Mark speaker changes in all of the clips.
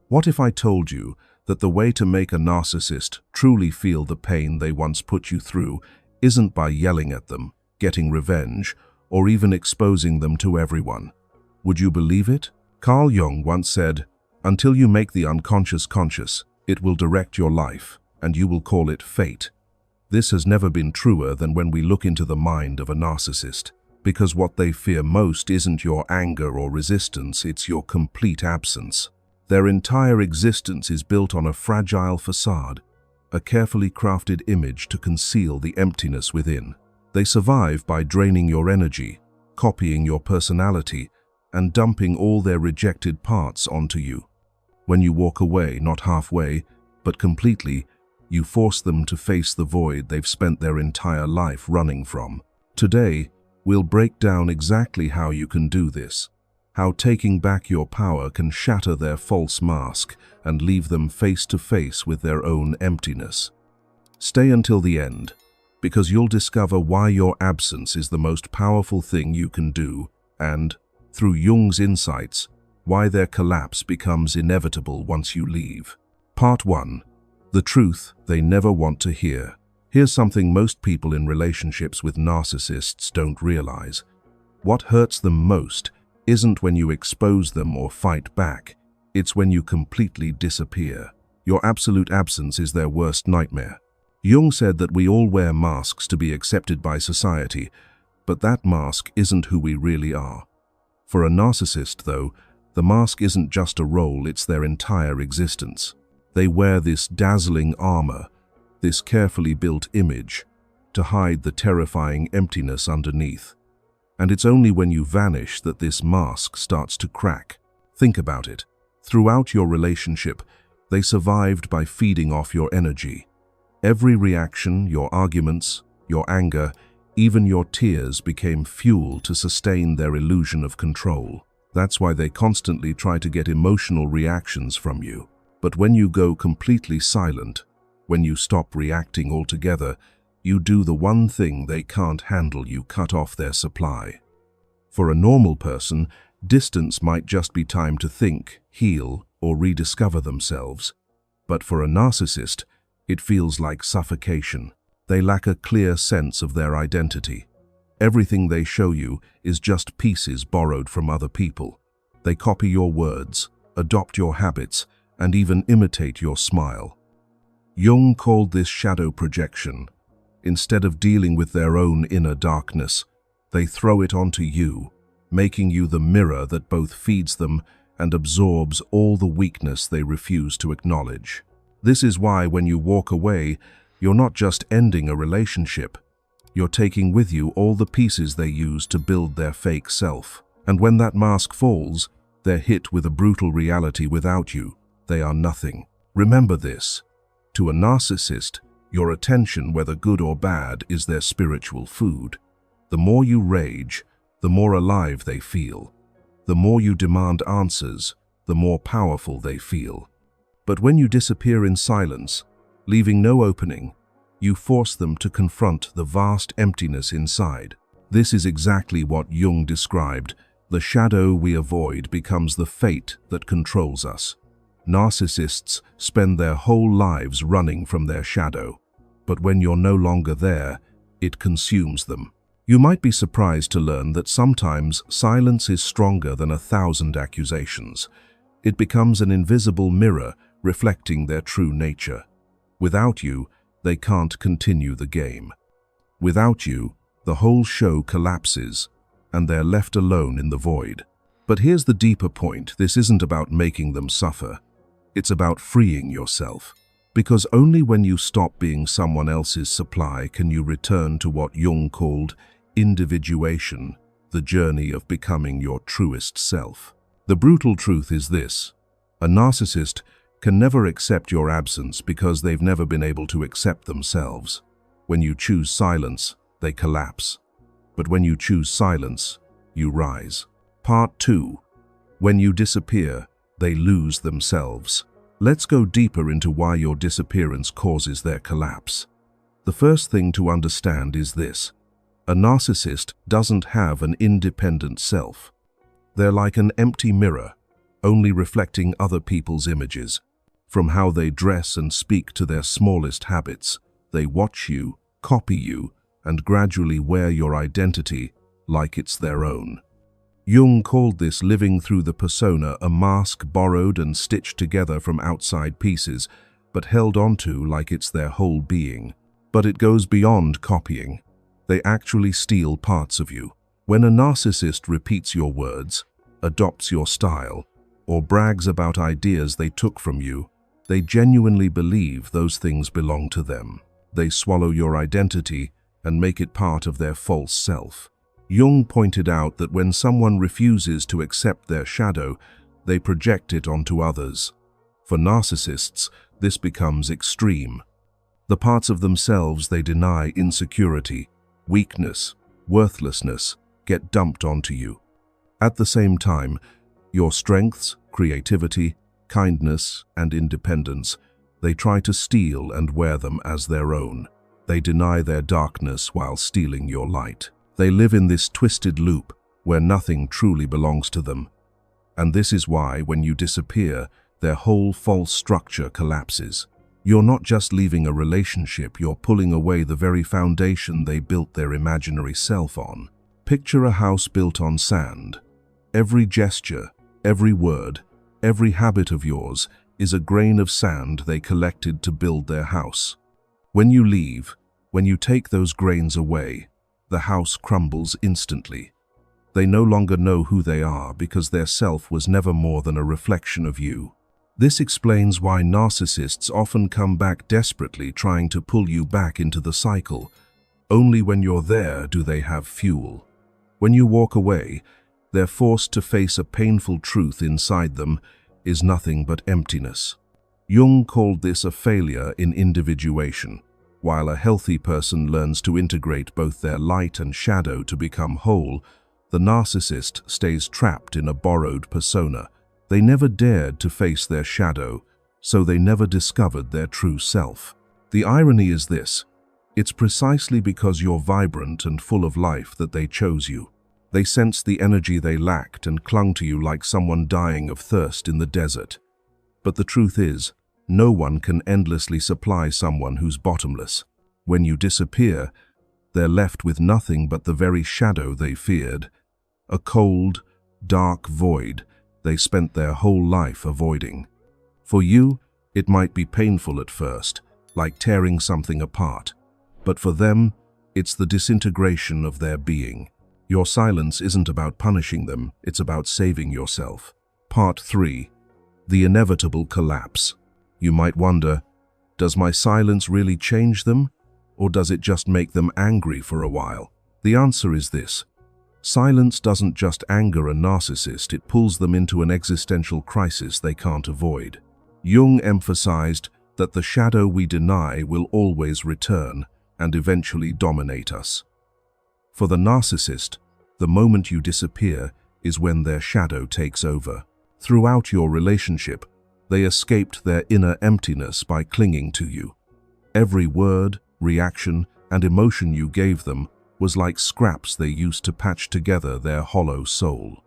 Speaker 1: What if I told you that the way to make a narcissist truly feel the pain they once put you through isn't by yelling at them, getting revenge, or even exposing them to everyone? Would you believe it? Carl Jung once said, "Until you make the unconscious conscious, it will direct your life, and you will call it fate." This has never been truer than when we look into the mind of a narcissist, because what they fear most isn't your anger or resistance, it's your complete absence. Their entire existence is built on a fragile facade, a carefully crafted image to conceal the emptiness within. They survive by draining your energy, copying your personality, and dumping all their rejected parts onto you. When you walk away, not halfway, but completely, you force them to face the void they've spent their entire life running from. Today, we'll break down exactly how you can do this, how taking back your power can shatter their false mask and leave them face to face with their own emptiness. Stay until the end, because you'll discover why your absence is the most powerful thing you can do, and, through Jung's insights, why their collapse becomes inevitable once you leave. Part 1. The truth they never want to hear. Here's something most people in relationships with narcissists don't realize. What hurts them most isn't when you expose them or fight back. It's when you completely disappear. Your absolute absence is their worst nightmare. Jung said that we all wear masks to be accepted by society, but that mask isn't who we really are. For a narcissist, though, the mask isn't just a role, it's their entire existence. They wear this dazzling armor, this carefully built image, to hide the terrifying emptiness underneath. And it's only when you vanish that this mask starts to crack. Think about it. Throughout your relationship, they survived by feeding off your energy. Every reaction, your arguments, your anger, even your tears became fuel to sustain their illusion of control. That's why they constantly try to get emotional reactions from you. But when you go completely silent, when you stop reacting altogether, you do the one thing they can't handle: you cut off their supply. For a normal person, distance might just be time to think, heal, or rediscover themselves. But for a narcissist, it feels like suffocation. They lack a clear sense of their identity. Everything they show you is just pieces borrowed from other people. They copy your words, adopt your habits, and even imitate your smile. Jung called this shadow projection. Instead of dealing with their own inner darkness, they throw it onto you, making you the mirror that both feeds them and absorbs all the weakness they refuse to acknowledge. This is why when you walk away, you're not just ending a relationship. You're taking with you all the pieces they use to build their fake self. And when that mask falls, they're hit with a brutal reality. Without you, they are nothing. Remember this. To a narcissist, your attention, whether good or bad, is their spiritual food. The more you rage, the more alive they feel. The more you demand answers, the more powerful they feel. But when you disappear in silence, leaving no opening, you force them to confront the vast emptiness inside. This is exactly what Jung described. The shadow we avoid becomes the fate that controls us. Narcissists spend their whole lives running from their shadow, but when you're no longer there, it consumes them. You might be surprised to learn that sometimes silence is stronger than 1,000 accusations. It becomes an invisible mirror reflecting their true nature. Without you, they can't continue the game. Without you, the whole show collapses, and they're left alone in the void. But here's the deeper point. This isn't about making them suffer. It's about freeing yourself. Because only when you stop being someone else's supply can you return to what Jung called individuation, the journey of becoming your truest self. The brutal truth is this: a narcissist can never accept your absence because they've never been able to accept themselves. When you choose silence, they collapse. But when you choose silence, you rise. Part 2. When you disappear, they lose themselves. Let's go deeper into why your disappearance causes their collapse. The first thing to understand is this: a narcissist doesn't have an independent self. They're like an empty mirror, only reflecting other people's images. From how they dress and speak to their smallest habits, they watch you, copy you, and gradually wear your identity like it's their own. Jung called this living through the persona, a mask borrowed and stitched together from outside pieces, but held onto like it's their whole being. But it goes beyond copying. They actually steal parts of you. When a narcissist repeats your words, adopts your style, or brags about ideas they took from you, they genuinely believe those things belong to them. They swallow your identity and make it part of their false self. Jung pointed out that when someone refuses to accept their shadow, they project it onto others. For narcissists, this becomes extreme. The parts of themselves they deny, insecurity, weakness, worthlessness, get dumped onto you. At the same time, your strengths, creativity, kindness, and independence, they try to steal and wear them as their own. They deny their darkness while stealing your light. They live in this twisted loop where nothing truly belongs to them. And this is why, when you disappear, their whole false structure collapses. You're not just leaving a relationship, you're pulling away the very foundation they built their imaginary self on. Picture a house built on sand. Every gesture, every word, every habit of yours is a grain of sand they collected to build their house. When you leave, when you take those grains away, the house crumbles instantly. They no longer know who they are because their self was never more than a reflection of you. This explains why narcissists often come back desperately, trying to pull you back into the cycle. Only when you're there do they have fuel. When you walk away, they're forced to face a painful truth inside them is nothing but emptiness. Jung called this a failure in individuation. While a healthy person learns to integrate both their light and shadow to become whole, the narcissist stays trapped in a borrowed persona. They never dared to face their shadow, so they never discovered their true self. The irony is this: it's precisely because you're vibrant and full of life that they chose you. They sensed the energy they lacked and clung to you like someone dying of thirst in the desert. But the truth is, no one can endlessly supply someone who's bottomless. When you disappear, they're left with nothing but the very shadow they feared, a cold, dark void they spent their whole life avoiding. For you, it might be painful at first, like tearing something apart, but for them, it's the disintegration of their being. Your silence isn't about punishing them, it's about saving yourself. Part 3. The inevitable collapse. You might wonder, does my silence really change them, or does it just make them angry for a while? The answer is this: silence doesn't just anger a narcissist, it pulls them into an existential crisis they can't avoid. Jung emphasized that the shadow we deny will always return and eventually dominate us. For the narcissist, the moment you disappear is when their shadow takes over. Throughout your relationship, they escaped their inner emptiness by clinging to you. Every word, reaction, and emotion you gave them was like scraps they used to patch together their hollow soul.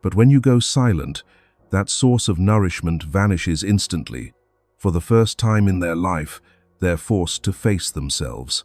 Speaker 1: But when you go silent, that source of nourishment vanishes instantly. For the first time in their life, they're forced to face themselves.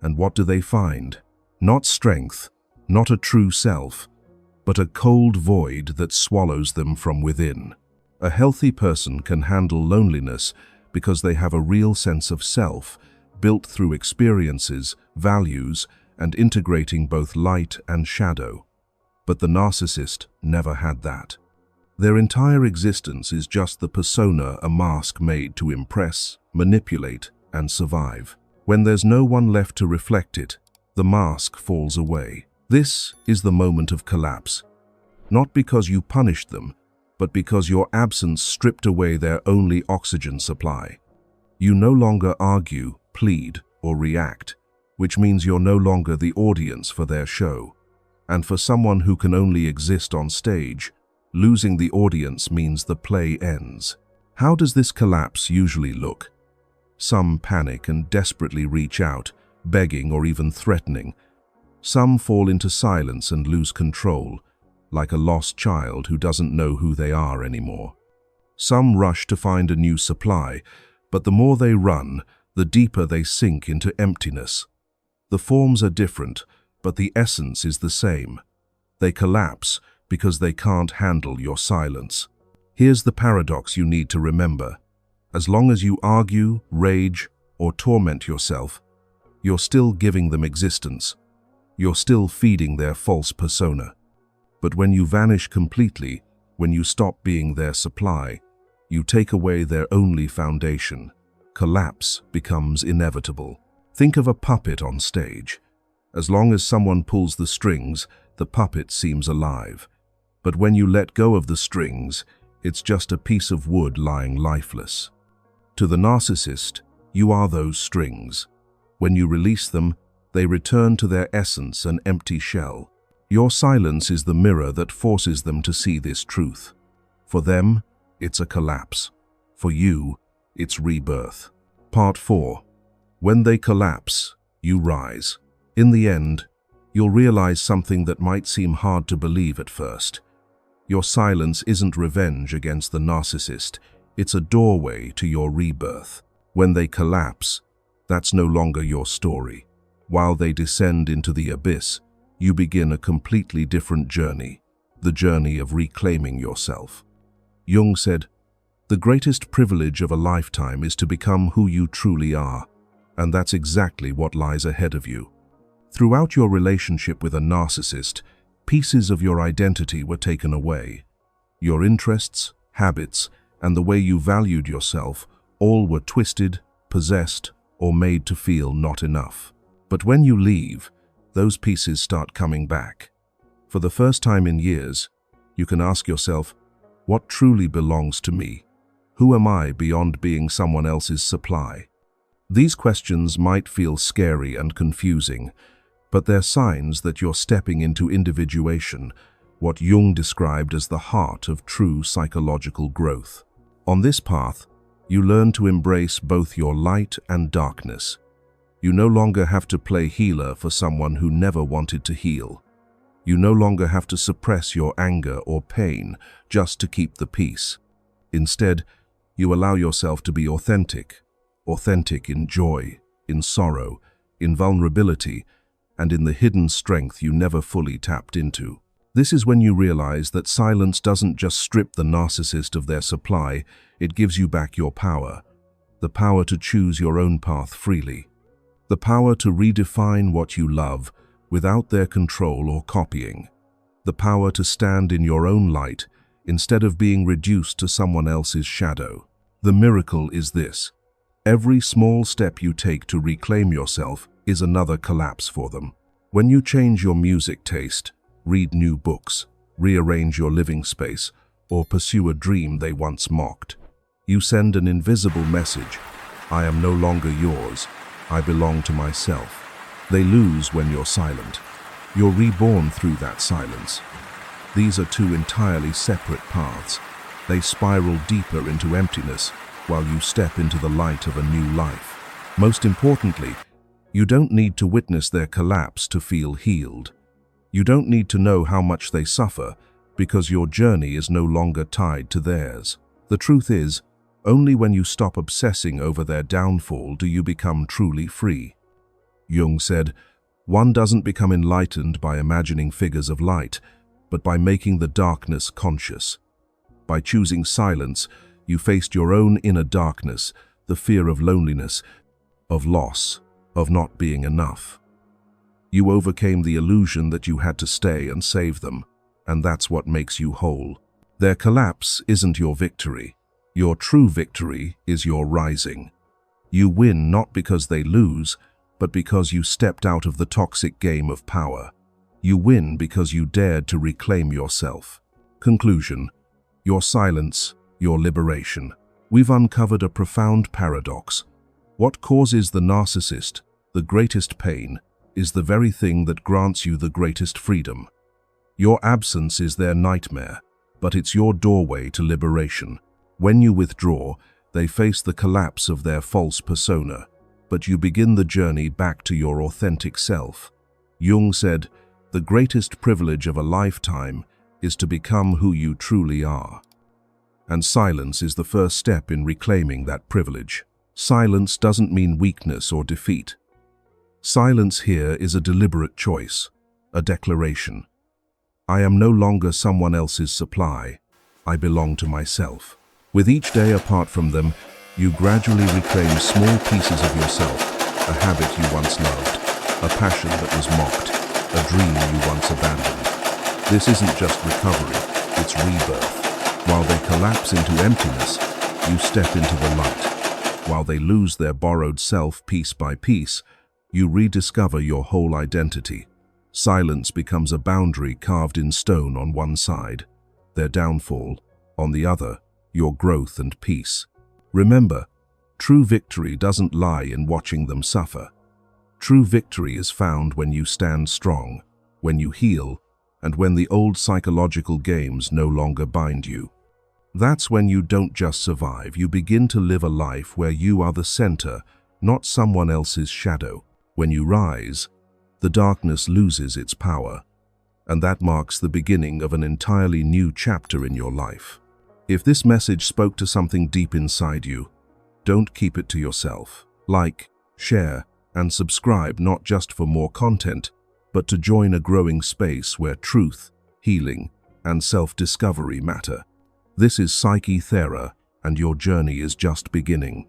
Speaker 1: And what do they find? Not strength, not a true self, but a cold void that swallows them from within. A healthy person can handle loneliness because they have a real sense of self, built through experiences, values, and integrating both light and shadow. But the narcissist never had that. Their entire existence is just the persona, a mask made to impress, manipulate, and survive. When there's no one left to reflect it, the mask falls away. This is the moment of collapse. Not because you punished them, but because your absence stripped away their only oxygen supply. You no longer argue, plead, or react, which means you're no longer the audience for their show. And for someone who can only exist on stage, losing the audience means the play ends. How does this collapse usually look? Some panic and desperately reach out, begging or even threatening. Some fall into silence and lose control, like a lost child who doesn't know who they are anymore. Some rush to find a new supply, but the more they run, the deeper they sink into emptiness. The forms are different, but the essence is the same. They collapse because they can't handle your silence. Here's the paradox you need to remember. As long as you argue, rage, or torment yourself, you're still giving them existence. You're still feeding their false persona. But when you vanish completely, when you stop being their supply, you take away their only foundation. Collapse becomes inevitable. Think of a puppet on stage. As long as someone pulls the strings, the puppet seems alive. But when you let go of the strings, it's just a piece of wood lying lifeless. To the narcissist, you are those strings. When you release them, they return to their essence, an empty shell. Your silence is the mirror that forces them to see this truth. For them, it's a collapse. For you, it's rebirth. Part 4. When they collapse, you rise. In the end, you'll realize something that might seem hard to believe at first. Your silence isn't revenge against the narcissist. It's a doorway to your rebirth. When they collapse, that's no longer your story. While they descend into the abyss, you begin a completely different journey, the journey of reclaiming yourself. Jung said, "The greatest privilege of a lifetime is to become who you truly are, and that's exactly what lies ahead of you." Throughout your relationship with a narcissist, pieces of your identity were taken away. Your interests, habits, and the way you valued yourself all were twisted, possessed, or made to feel not enough. But when you leave, those pieces start coming back. For the first time in years, you can ask yourself, what truly belongs to me? Who am I beyond being someone else's supply? These questions might feel scary and confusing, but they're signs that you're stepping into individuation, what Jung described as the heart of true psychological growth. On this path, you learn to embrace both your light and darkness. You no longer have to play healer for someone who never wanted to heal. You no longer have to suppress your anger or pain just to keep the peace. Instead, you allow yourself to be authentic in joy, in sorrow, in vulnerability, and in the hidden strength you never fully tapped into. This is when you realize that silence doesn't just strip the narcissist of their supply, it gives you back your power. The power to choose your own path freely. The power to redefine what you love without their control or copying. The power to stand in your own light instead of being reduced to someone else's shadow. The miracle is this: every small step you take to reclaim yourself is another collapse for them. When you change your music taste, read new books, rearrange your living space, or pursue a dream they once mocked, you send an invisible message: I am no longer yours, I belong to myself. They lose when you're silent. You're reborn through that silence. These are two entirely separate paths. They spiral deeper into emptiness while you step into the light of a new life. Most importantly, you don't need to witness their collapse to feel healed. You don't need to know how much they suffer because your journey is no longer tied to theirs. The truth is, only when you stop obsessing over their downfall do you become truly free. Jung said, "One doesn't become enlightened by imagining figures of light, but by making the darkness conscious." By choosing silence, you faced your own inner darkness, the fear of loneliness, of loss, of not being enough. You overcame the illusion that you had to stay and save them, and that's what makes you whole. Their collapse isn't your victory. Your true victory is your rising. You win not because they lose, but because you stepped out of the toxic game of power. You win because you dared to reclaim yourself. Conclusion: your silence, your liberation. We've uncovered a profound paradox. What causes the narcissist the greatest pain is the very thing that grants you the greatest freedom. Your absence is their nightmare, but it's your doorway to liberation. When you withdraw, they face the collapse of their false persona, but you begin the journey back to your authentic self. Jung said, "The greatest privilege of a lifetime is to become who you truly are. And silence is the first step in reclaiming that privilege. Silence doesn't mean weakness or defeat. Silence here is a deliberate choice, a declaration. I am no longer someone else's supply. I belong to myself. With each day apart from them, you gradually reclaim small pieces of yourself, a habit you once loved, a passion that was mocked, a dream you once abandoned. This isn't just recovery, it's rebirth. While they collapse into emptiness, you step into the light. While they lose their borrowed self piece by piece, you rediscover your whole identity. Silence becomes a boundary carved in stone on one side, their downfall, on the other, your growth and peace. Remember, true victory doesn't lie in watching them suffer. True victory is found when you stand strong, when you heal, and when the old psychological games no longer bind you. That's when you don't just survive, you begin to live a life where you are the center, not someone else's shadow. When you rise, the darkness loses its power, and that marks the beginning of an entirely new chapter in your life. If this message spoke to something deep inside you, don't keep it to yourself. Like, share, and subscribe not just for more content, but to join a growing space where truth, healing, and self-discovery matter. This is Psyche Thera, and your journey is just beginning.